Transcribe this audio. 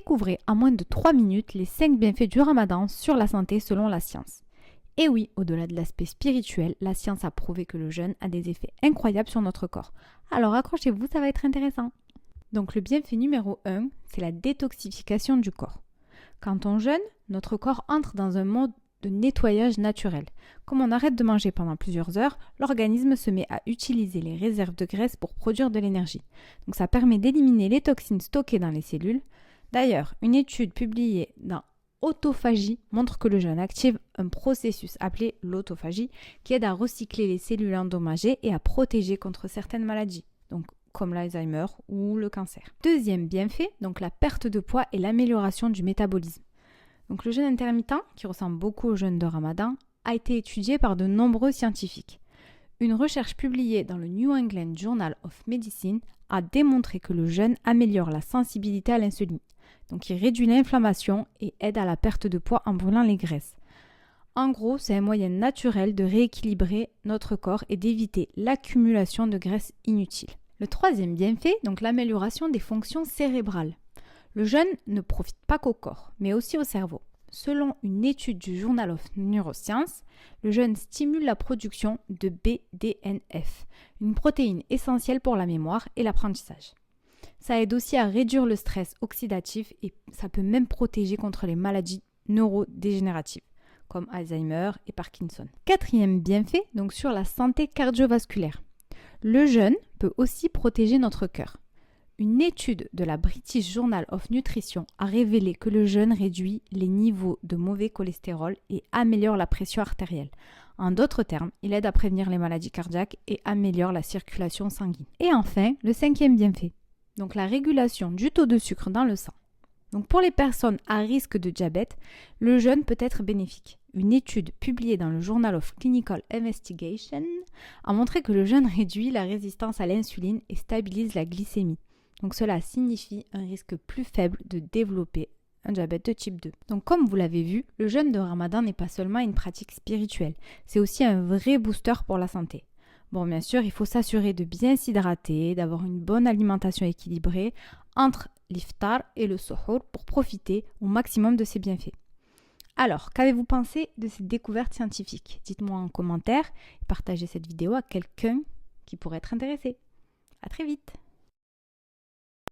découvrez en moins de 3 minutes les 5 bienfaits du Ramadan sur la santé selon la science. Et oui, au-delà de l'aspect spirituel, la science a prouvé que le jeûne a des effets incroyables sur notre corps. Alors accrochez-vous, ça va être intéressant. Donc le bienfait numéro 1, c'est la détoxification du corps. Quand on jeûne, notre corps entre dans un mode de nettoyage naturel. Comme on arrête de manger pendant plusieurs heures, l'organisme se met à utiliser les réserves de graisse pour produire de l'énergie. Donc ça permet d'éliminer les toxines stockées dans les cellules. D'ailleurs, une étude publiée dans Autophagie montre que le jeûne active un processus appelé l'autophagie qui aide à recycler les cellules endommagées et à protéger contre certaines maladies, donc comme l'Alzheimer ou le cancer. Deuxième bienfait, donc la perte de poids et l'amélioration du métabolisme. Donc le jeûne intermittent, qui ressemble beaucoup au jeûne de Ramadan, a été étudié par de nombreux scientifiques. Une recherche publiée dans le New England Journal of Medicine a démontré que le jeûne améliore la sensibilité à l'insuline. Donc il réduit l'inflammation et aide à la perte de poids en brûlant les graisses. En gros, c'est un moyen naturel de rééquilibrer notre corps et d'éviter l'accumulation de graisses inutiles. Le troisième bienfait, donc l'amélioration des fonctions cérébrales. Le jeûne ne profite pas qu'au corps, mais aussi au cerveau. Selon une étude du Journal of Neuroscience, le jeûne stimule la production de BDNF, une protéine essentielle pour la mémoire et l'apprentissage. Ça aide aussi à réduire le stress oxydatif et ça peut même protéger contre les maladies neurodégénératives comme Alzheimer et Parkinson. Quatrième bienfait, donc sur la santé cardiovasculaire. Le jeûne peut aussi protéger notre cœur. Une étude de la British Journal of Nutrition a révélé que le jeûne réduit les niveaux de mauvais cholestérol et améliore la pression artérielle. En d'autres termes, il aide à prévenir les maladies cardiaques et améliore la circulation sanguine. Et enfin, le cinquième bienfait, donc la régulation du taux de sucre dans le sang. Donc pour les personnes à risque de diabète, le jeûne peut être bénéfique. Une étude publiée dans le Journal of Clinical Investigation a montré que le jeûne réduit la résistance à l'insuline et stabilise la glycémie. Donc cela signifie un risque plus faible de développer un diabète de type 2. Donc comme vous l'avez vu, le jeûne de Ramadan n'est pas seulement une pratique spirituelle, c'est aussi un vrai booster pour la santé. Bon, bien sûr, il faut s'assurer de bien s'hydrater, d'avoir une bonne alimentation équilibrée entre l'iftar et le suhour pour profiter au maximum de ces bienfaits. Alors, qu'avez-vous pensé de ces découvertes scientifiques? Dites-moi en commentaire et partagez cette vidéo à quelqu'un qui pourrait être intéressé. À très vite!